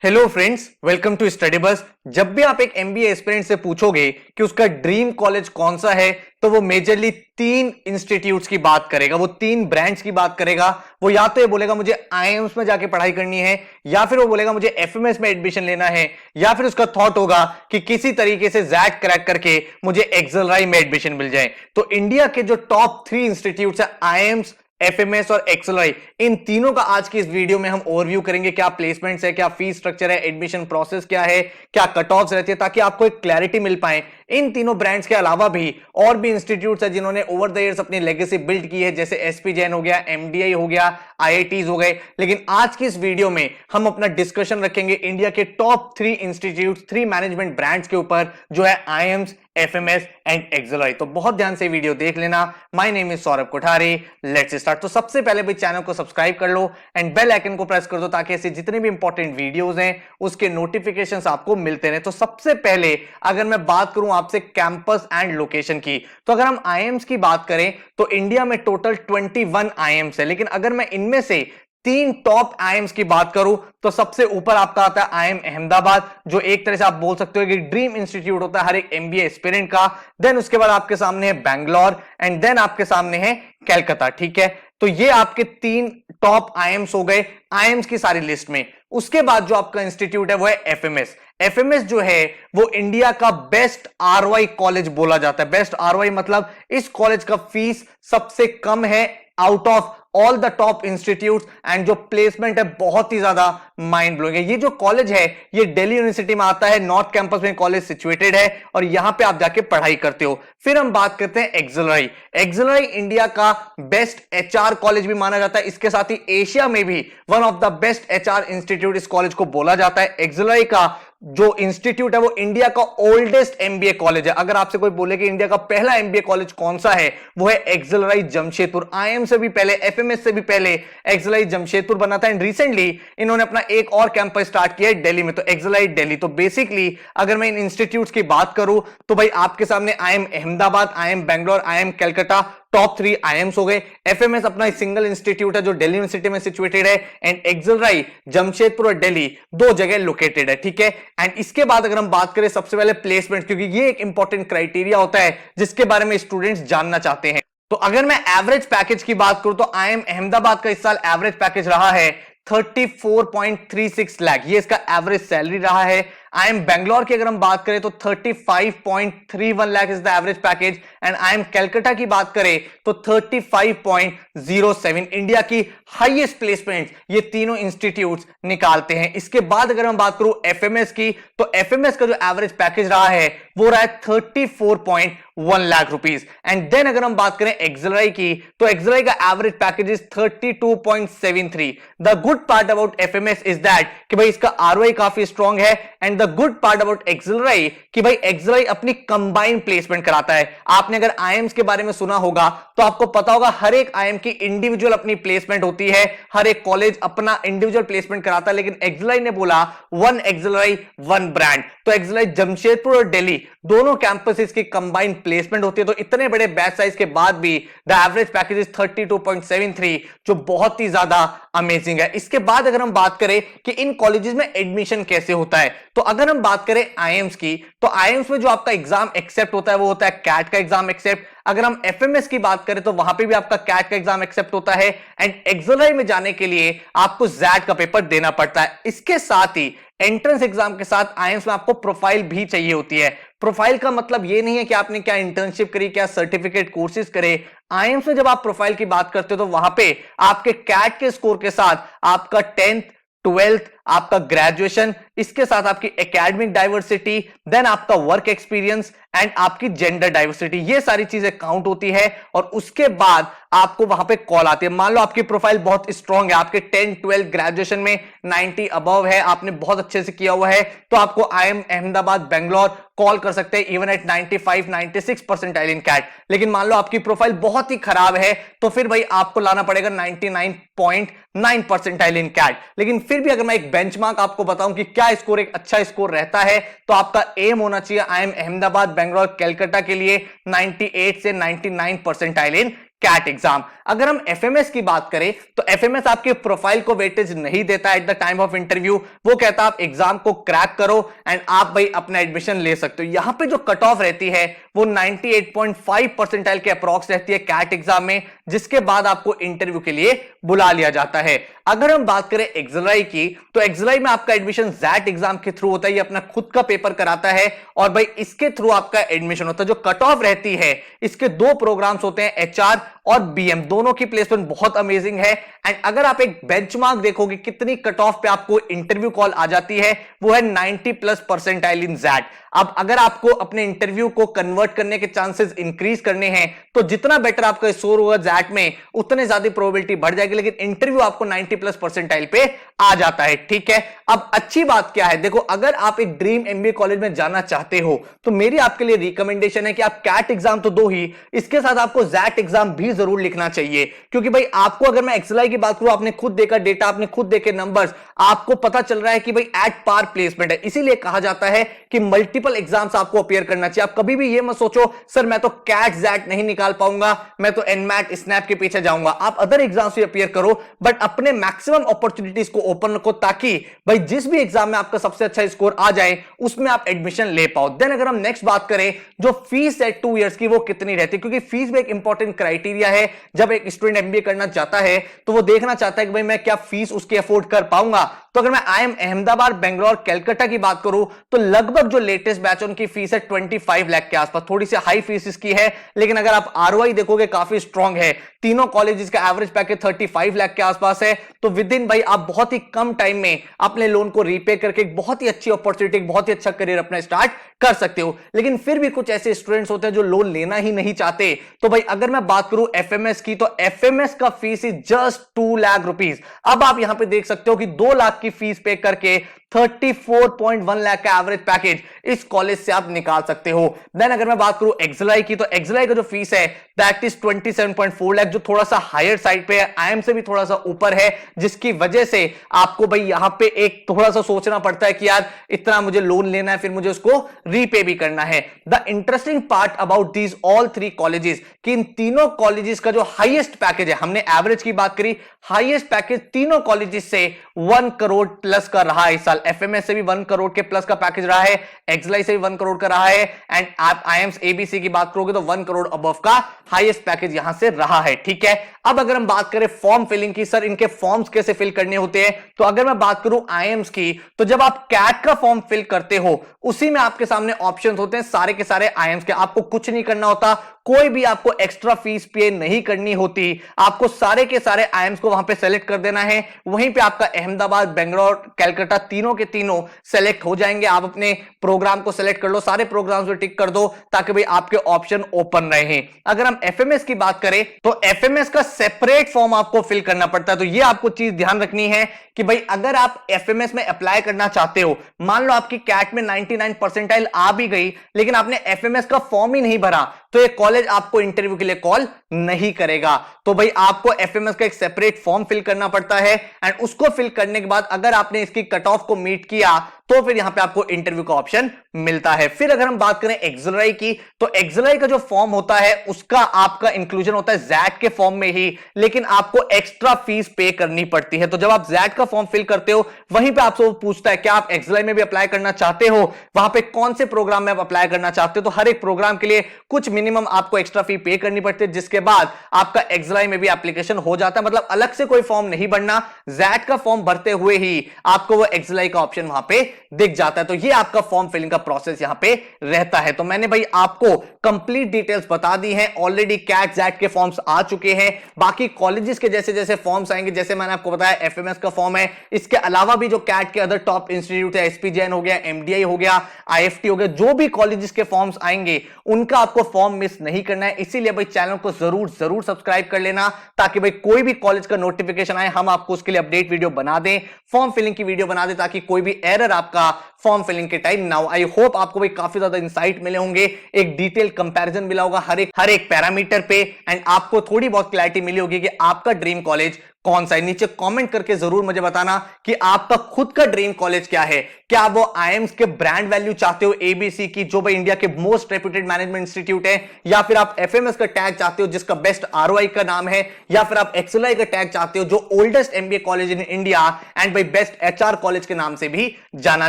Hello friends, welcome to study बस। जब भी आप एक एमबीए एस्पिरेंट से पूछोगे कि उसका ड्रीम कॉलेज कौन सा है, तो वो मेजरली तीन इंस्टीट्यूट्स की बात करेगा, वो तीन ब्रांड्स की बात करेगा। वो या तो ये बोलेगा मुझे आईएम्स में जाके पढ़ाई करनी है, या फिर वो बोलेगा मुझे एफएमएस में एडमिशन लेना है, या फिर उसका थॉट होगा कि किसी तरीके से जैक क्रैक करके मुझे एक्सेलराई में एडमिशन मिल जाए। तो इंडिया के जो टॉप 3 इंस्टीट्यूट्स है, आईएम्स, एफएमएस और एक्सेलराई, इन तीनों का आज की इस वीडियो में हम ओवरव्यू करेंगे। क्या प्लेसमेंट्स है, क्या फीस स्ट्रक्चर है, एडमिशन प्रोसेस क्या है, क्या कट ऑफ्स रहती है, ताकि आपको एक क्लैरिटी मिल पाए। इन तीनों ब्रांड्स के अलावा भी और भी इंस्टीट्यूट्स है जिन्होंने ओवर द इयर्स अपनी लेगेसी बिल्ड की है, जैसे एसपी जैन हो गया, एमडीआई हो गया, आईआईटीज हो गए। लेकिन आज की इस वीडियो में हम अपना डिस्कशन रखेंगे इंडिया के टॉप 3 इंस्टीट्यूट, 3 मैनेजमेंट ब्रांड्स के ऊपर, जो है आईएम्स, एफएमएस एंड एक्सेलराई। तो बहुत ध्यान से वीडियो देख लेना। My name is Saurabh Kothari, let's start. तो सबसे पहले भी चैनल को सब्सक्राइब कर लो एंड बेल आइकन को प्रेस कर दो, ताकि ऐसे जितने भी इंपॉर्टेंट वीडियोस हैं उसके नोटिफिकेशंस आपको मिलते रहे। तो सबसे पहले अगर मैं बात करूं आपसे कैंपस एंड लोकेशन की, तो अगर हम आईएम्स की बात करें तो इंडिया में टोटल 21 आईएम्स है। लेकिन अगर मैं इनमें से 3 टॉप आईएम्स की बात करूं तो सबसे ऊपर आपका आता है आईएम अहमदाबाद, जो एक तरह से आप बोल सकते हो कि ड्रीम इंस्टीट्यूट होता है हर एक एमबीए एस्पिरेंट का। देन उसके बाद आपके सामने है बैंगलोर एंड देन आपके सामने है कलकत्ता। ठीक है, तो ये आपके 3 टॉप आईएम्स हो गए आईएम्स की सारी लिस्ट में। उसके बाद जो आपका इंस्टीट्यूट है वो है एफएमएस। एफएमएस जो है वो इंडिया का बेस्ट आरवाई कॉलेज बोला जाता है। बेस्ट आरवाई मतलब इस कॉलेज का फीस सबसे कम है out of all the top institutes, and जो प्लेसमेंट है बहुत ही ज्यादा माइंड ब्लोइंग है। ये जो कॉलेज है ये दिल्ली यूनिवर्सिटी में आता है, नॉर्थ कैंपस में कॉलेज सिचुएटेड है और यहां पे आप जाके पढ़ाई करते हो। फिर हम बात करते हैं एक्सेलराई। एक्सेलराई इंडिया का बेस्ट एचआर कॉलेज भी माना जाता है, इसके साथ ही एशिया में भी one of the best HR institute इस कॉलेज को बोला जाता है। एक्सेलराई का जो इंस्टीट्यूट है वो इंडिया का ओल्डेस्ट एमबीए कॉलेज है। अगर आपसे कोई बोले कि इंडिया का पहला एमबीए कॉलेज कौन सा है, वो है एक्सेलराई जमशेदपुर। आईएम से भी पहले, एफएमएस से भी पहले एक्सेलराई जमशेदपुर बना था। एंड रिसेंटली इन्होंने अपना एक और कैंपस स्टार्ट किया है दिल्ली में, तो एक्सेलराई दिल्ली। तो बेसिकली अगर मैं इन इंस्टीट्यूट्स की बात करूं तो भाई आपके सामने IIM Ahmedabad, IIM Bangalore, IIM Calcutta top 3 IIMs हो गए। एफएमएस अपना सिंगल इंस्टीट्यूट है जो दिल्ली यूनिवर्सिटी में सिचुएटेड है, एंड एक्सेलराई जमशेदपुर और दिल्ली 2 जगह लोकेटेड है। ठीक है, एंड इसके बाद अगर हम बात करें सबसे पहले प्लेसमेंट, क्योंकि ये एक इंपॉर्टेंट क्राइटेरिया होता है जिसके बारे में स्टूडेंट्स जानना चाहते हैं। तो अगर मैं एवरेज पैकेज की बात करूं तो आईएम अहमदाबाद का इस साल एवरेज पैकेज रहा है 34.36 लाख, ये इसका एवरेज सैलरी रहा है। आईएम बैंगलोर की अगर हम बात करें तो 35.31 lakh is the average package, and IIM Calcutta की बात करें तो 35.07। इंडिया की हाईएस्ट प्लेसमेंट ये तीनों इंस्टीट्यूट्स निकालते हैं। इसके बाद अगर हम बात करूं एफएमएस की, तो एफएमएस का जो एवरेज पैकेज रहा है वो रहा है 34.1 लाख रुपीस। एंड देन अगर हम बात करें एक्सेलराई की, तो एक्सेलराई का average package is 32.73। The good part about FMS is that कि भाई इसका आरओआई काफी स्ट्रांग है, and the good part about XLRI कि भाई एक्सेलराई अपनी कंबाइंड प्लेसमेंट कराता है। आपने अगर आईएम्स के बारे में सुना होगा तो आपको पता होगा हर एक आईएम की इंडिविजुअल अपनी प्लेसमेंट होती है, हर एक कॉलेज अपना इंडिविजुअल प्लेसमेंट कराता है। लेकिन एक्सेलराई ने बोला वन एक्सेलराई वन ब्रांड, तो एक्सेलराई जमशेदपुर और दिल्ली दोनों कैंपसेस की कंबाइंड प्लेसमेंट होती है। तो इतने बड़े बैच साइज के बाद भी द एवरेज पैकेज इज 32.73, जो बहुत ही ज्यादा अमेजिंग है। इसके बाद अगर हम बात करें कि इन कॉलेजेस में एडमिशन कैसे होता है, तो अगर हम बात करें आईएम्स की, तो आईएम्स में जो आपका एग्जाम एक्सेप्ट होता है वो होता है कैट का एग्जाम एक्सेप्ट। अगर हम एफएमएस की बात करें तो वहां पे भी आपका कैट का एग्जाम एक्सेप्ट होता है, एंड एक्सेलराई में जाने के लिए आपको जैट का पेपर देना पड़ता है। इसके साथ ही एंट्रेंस एग्जाम के साथ आईएम्स में आपको प्रोफाइल भी चाहिए होती है। प्रोफाइल का मतलब ये नहीं है कि आपने क्या इंटर्नशिप करी, क्या सर्टिफिकेट कोर्सेज करे। आईएम्स में जब आप प्रोफाइल की बात करते हो तो वहां पे आपके कैट के स्कोर के साथ आपका 10th 12th, आपका ग्रेजुएशन, इसके साथ आपकी एकेडमिक डाइवर्सिटी, देन आपका वर्क एक्सपीरियंस एंड आपकी जेंडर डाइवर्सिटी, ये सारी चीजें काउंट होती है। और उसके बाद आपको वहां पे कॉल आती है। मान लो आपकी प्रोफाइल बहुत स्ट्रांग है, आपके 10 12 ग्रेजुएशन में 90 अबव है, आपने बहुत अच्छे से किया हुआ है, तो आपको आईएम अहमदाबाद बैंगलोर कॉल कर सकते हैं even at 95-96 percentile in CAT. लेकिन मान लो आपकी प्रोफाइल बहुत ही खराब है तो फिर भाई आपको लाना पड़ेगा 99.9 परसेंटाइल इन कैट। लेकिन फिर भी अगर मैं एक बेंचमार्क आपको बताऊं कि क्या स्कोर एक अच्छा स्कोर रहता है, तो आपका एम होना चाहिए आईएम अहमदाबाद बैंगलोर कलकत्ता के लिए 98 से 99 परसेंटाइल इन कैट एग्जाम। अगर हम एफएमएस की बात करें तो एफएमएस आपके प्रोफाइल को वेटेज नहीं देता at the time of interview. वो कहता है आप एग्जाम को क्रैक करो एंड आप भाई अपना एडमिशन ले सकते हो। यहां पे जो कट ऑफ रहती है वो 98.5 परसेंटाइल के अप्रॉक्स रहती है कैट एग्जाम में, जिसके बाद आपको इंटरव्यू के लिए बुला लिया जाता है। अगर हम बात करें एक्सएलआई की तो एक्सएलआई में आपका एडमिशन जैट एग्जाम के थ्रू होता है। ये अपना खुद का पेपर कराता है और भाई इसके थ्रू आपका एडमिशन होता है। जो कट ऑफ रहती है इसके दो प्रोग्राम्स होते हैं, एचआर और बीएम, दोनों की प्लेसमेंट बहुत अमेजिंग है। एंड अगर आप एक बेंचमार्क देखोगे कितनी कट ऑफ पे आपको इंटरव्यू कॉल आ जाती है, वो है 90+ परसेंटाइल इन जैट। अब अगर आपको अपने इंटरव्यू को कन्वर्ट करने के चांसेस इंक्रीज करने हैं तो जितना बेटर आपका स्कोर होगा जैट में उतने ज्यादा प्रोबेबिलिटी बढ़ जाएगी, लेकिन इंटरव्यू आपको 90+ परसेंटाइल पे आ जाता है। ठीक है, अब अच्छी बात क्या है, देखो अगर आप एक ड्रीम एमबीए कॉलेज में जाना चाहते हो तो मेरी आपके लिए रिकमेंडेशन है कि आप कैट एग्जाम तो दो ही, इसके साथ आपको जैट एग्जाम भी जरूर लिखना चाहिए। क्योंकि भाई आपको, अगर मैं एक्सएलआई की बात करूं, आपने खुद देखा डेटा, आपने खुद देखे नंबर्स, आपको पता चल रहा है कि भाई एट पार प्लेसमेंट है। इसीलिए कहा जाता है कि मल्टीपल एग्जाम्स आपको अपीयर करना चाहिए। आप कभी भी ये मत सोचो सर मैं तो कैट जैट नहीं निकाल पाऊंगा, मैं तो एनमैट स्नैप के पीछे जाऊंगा। आप अदर एग्जाम्स भी अपीयर करो बट अपने मैक्सिमम अपॉर्चुनिटीज को ओपन रखो ताकि भाई जिस भी एग्जाम में आपका सबसे अच्छा स्कोर आ जाए उसमें आप एडमिशन ले पाओ। देन अगर हम नेक्स्ट बात करें, जो फीस है 2 इयर्स की वो कितनी रहती है, क्योंकि फीस भी एक इंपॉर्टेंट क्राइटेरिया है। जब एक स्टूडेंट एमबीए करना चाहता है तो वो देखना चाहता है कि भाई मैं क्या फीस उसकी अफोर्ड कर पाऊंगा। तो अगर मैं आईएम अहमदाबाद, बेंगलोर, कलकत्ता की बात करूं तो लगभग जो लेटेस्ट बैच उनकी फीस है 25 लाख के आसपास। थोड़ी सी हाई फीस इसकी है, लेकिन अगर आप आरओआई देखोगे काफी स्ट्रांग है। तीनों कॉलेजेस का एवरेज पैकेज 35 लाख के आसपास है। तो विद इन भाई आप बहुत ही कम टाइम में अपने लोन को रीपे करके एक बहुत ही अच्छी अपॉर्चुनिटी, बहुत ही अच्छा करियर अपना स्टार्ट कर सकते हो। लेकिन फिर भी कुछ ऐसे स्टूडेंट्स होते हैं जो लोन लेना ही नहीं चाहते। तो भाई अगर मैं बात करूं एफएमएस की तो एफएमएस का fees is just 2 lakh rupees. अब आप यहां पे देख सकते हो कि 2 लाख की फीस पे करके 34.1 लाख का एवरेज पैकेज इस कॉलेज से आप निकाल सकते हो। देन अगर मैं बात करूं एक्सएलआई की तो एक्सएलआई का जो फीस है दैट इज 27.4 लाख, जो थोड़ा सा हायर साइड पे है, आईएम से भी थोड़ा सा ऊपर है, जिसकी वजह से आपको भाई यहां पे एक थोड़ा सा सोचना पड़ता है कि यार इतना मुझे लोन लेना है, फिर मुझे उसको रीपे भी करना है। The interesting part about these all 3 colleges कि इन तीनों कॉलेजेस का जो हाईएस्ट पैकेज है, हमने एवरेज की बात करी, हाईएस्ट पैकेज तीनों कॉलेजेस से 1 करोड़ प्लस का रहा है इस साल। एफएमएस से भी 1 करोड़ के प्लस का पैकेज रहा है, एक्सएलआई से भी 1 करोड़ का रहा है, एंड आप आईएम्स एबीसी की बात करोगे तो 1 करोड़ अबव का हाईएस्ट पैकेज यहां से रहा है। ठीक है, अब अगर हम बात करें फॉर्म फिलिंग की, सर इनके फॉर्म्स कैसे फिल करने होते हैं, तो अगर मैं बात करूं आईएम्स की तो जब आप कैट का फॉर्म फिल करते हो उसी में आपके सामने ऑप्शंस होते हैं सारे के सारे आईएम्स के। आपको कुछ नहीं करना होता, कोई भी आपको एक्स्ट्रा फीस पे नहीं करनी होती, आपको सारे के सारे आईएम्स को वहां पे सेलेक्ट कर देना है। वहीं पे आपका अहमदाबाद, बेंगलोर, कलकत्ता तीनों के तीनों सेलेक्ट हो जाएंगे। आप अपने प्रोग्राम को सेलेक्ट कर लो, सारे प्रोग्राम्स पे टिक कर दो ताकि भाई आपके ऑप्शन ओपन रहे। अगर हम एफएमएस की बात करें तो एफएमएस का सेपरेट फॉर्म आपको फिल करना पड़ता है। तो ये आपको चीज ध्यान रखनी है कि भाई अगर आप एफएमएस में अप्लाई करना चाहते हो, मान लो आपकी कैट में 99 परसेंटाइल आ भी गई लेकिन आपने एफएमएस का फॉर्म ही नहीं भरा, तो ये कॉलेज आपको इंटरव्यू के लिए कॉल नहीं करेगा। तो भाई आपको एफएमएस का एक सेपरेट फॉर्म फिल करना पड़ता है एंड उसको फिल करने के बाद अगर आपने इसकी कट ऑफ को मीट किया तो फिर यहां पे आपको इंटरव्यू का ऑप्शन मिलता है। फिर अगर हम बात करें एक्सएलआई की तो एक्सएलआई का जो फॉर्म होता है उसका आपका इंक्लूजन होता है जैट के फॉर्म में ही, लेकिन आपको एक्स्ट्रा फीस पे करनी पड़ती है। तो जब आप जैट का फॉर्म फिल करते हो वहीं पे आपसे वो पूछता है क्या आप एक्सएलआई में भी अप्लाई करना चाहते हो, वहां पे कौन से प्रोग्राम में आप अप्लाई करना चाहते हो। तो हर एक प्रोग्राम के लिए कुछ मिनिमम आपको एक्स्ट्रा फी पे करनी पड़ती है, जिसके बाद आपका एक्सएलआई में भी एप्लीकेशन हो जाता है। मतलब अलग से कोई फॉर्म नहीं भरना, जैट का फॉर्म भरते हुए ही आपको वो एक्सएलआई का ऑप्शन वहां पे दिख जाता है। तो ये आपका फॉर्म फिलिंग का प्रोसेस यहां पे रहता है। तो मैंने भाई आपको कंप्लीट डिटेल्स बता दी हैं। ऑलरेडी कैट जैट के फॉर्म्स आ चुके हैं, बाकी कॉलेजेस के जैसे जैसे फॉर्म्स आएंगे, जैसे मैंने आपको बताया एफएमएस का फॉर्म है, इसके अलावा भी जो कैट के अदर टॉप इंस्टीट्यूट है, एसपी जैन हो गया, एमडीआई हो गया, आईएफटी हो गया, जो भी कॉलेजेस के फॉर्म्स आएंगे उनका आपको फॉर्म मिस नहीं करना है। इसीलिए भाई चैनल को जरूर जरूर सब्सक्राइब कर लेना ताकि भाई कोई भी कॉलेज का नोटिफिकेशन आए हम आपको उसके लिए अपडेट वीडियो बना दें, फॉर्म फिलिंग की वीडियो बना दें, ताकि कोई भी एरर आपका फॉर्म फिलिंग के टाइम ना हो। आई होप आपको भाई काफी ज्यादा इंसाइट मिले होंगे, एक डिटेल कंपैरिजन मिला होगा हर एक पैरामीटर पे, एंड आपको थोड़ी बहुत क्लैरिटी मिली होगी कि आपका ड्रीम कॉलेज कौन सा है? नीचे कमेंट करके जरूर मुझे बताना कि आपका खुद का ड्रीम कॉलेज क्या है। क्या वो आईएम्स के ब्रांड वैल्यू चाहते हो एबीसी की, जो भाई इंडिया के मोस्ट रेप्यूटेड मैनेजमेंट इंस्टीट्यूट है, या फिर आप एफएमएस का टैग चाहते हो जिसका बेस्ट आरओआई का नाम है, या फिर आप एक्सएलआई का टैग चाहते हो जो oldest MBA college in India and भाई बेस्ट एचआर कॉलेज के नाम से भी जाना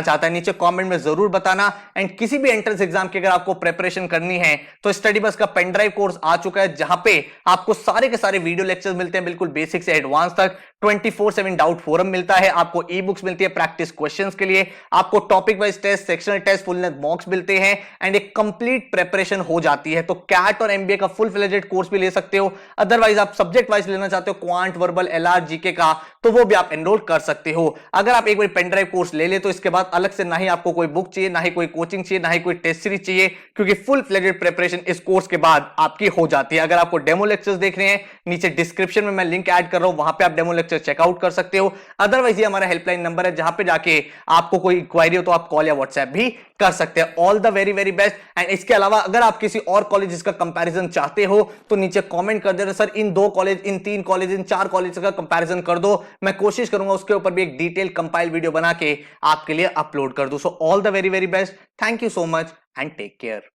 चाहता है? नीचे कमेंट में जरूर बताना। एंड किसी भी एंट्रेंस एग्जाम की अगर आपको प्रिपरेशन करनी है तो स्टडी बस का पेन ड्राइव कोर्स आ चुका है, जहां पे आपको सारे के सारे वीडियो लेक्चर्स मिलते हैं बिल्कुल बेसिक से एडवांस तक। 24/7 डाउट फोरम मिलता है, आपको ई बुक्स मिलती है प्रैक्टिस क्वेश्चंस के लिए, आपको topic wise test, sectional test, full length mocks मिलते हैं एंड एक कंप्लीट प्रिपरेशन हो जाती है। तो कैट और एमबीए का फुल फ्लेजेड कोर्स भी ले सकते हो। अदरवाइज आप सब्जेक्ट वाइज लेना चाहते हो क्वांट, वर्बल, एलआर, जीके का, तो वो भी आप एनरोल कर सकते हो। अगर आप एक बार पेन ड्राइव कोर्स ले ले तो इसके बाद अलग से ना ही आपको कोई बुक चाहिए, ना ही कोई कोचिंग चाहिए, ना ही कोई टेस्ट सीरीज चाहिए, क्योंकि फुल फ्लेजेड प्रिपरेशन इस कोर्स के बाद आपकी हो जाती है। अगर आपको डेमो लेक्चर्स देख रहे हैं, नीचे डिस्क्रिप्शन में मैं लिंक ऐड कर रहा हूं, वहां पे आप डेमो लेक्चर चेकआउट कर सकते हो। अदरवाइज ये हमारा हेल्पलाइन नंबर है, जहां पे जाके आपको कोई इंक्वायरी हो तो आप कॉल या व्हाट्सएप भी कर सकते हैं। All the very very best. And इसके अलावा अगर आप किसी और कॉलेज का कंपैरिजन चाहते हो तो नीचे कमेंट कर देना, सर इन 2 कॉलेज, इन 3 कॉलेज, इन 4 कॉलेज का कंपैरिजन कर दो। मैं कोशिश करूंगा उसके ऊपर भी एक डिटेल कंपाइल वीडियो बना के आपके लिए अपलोड कर दूं। So all the very very best, thank you so much and take care.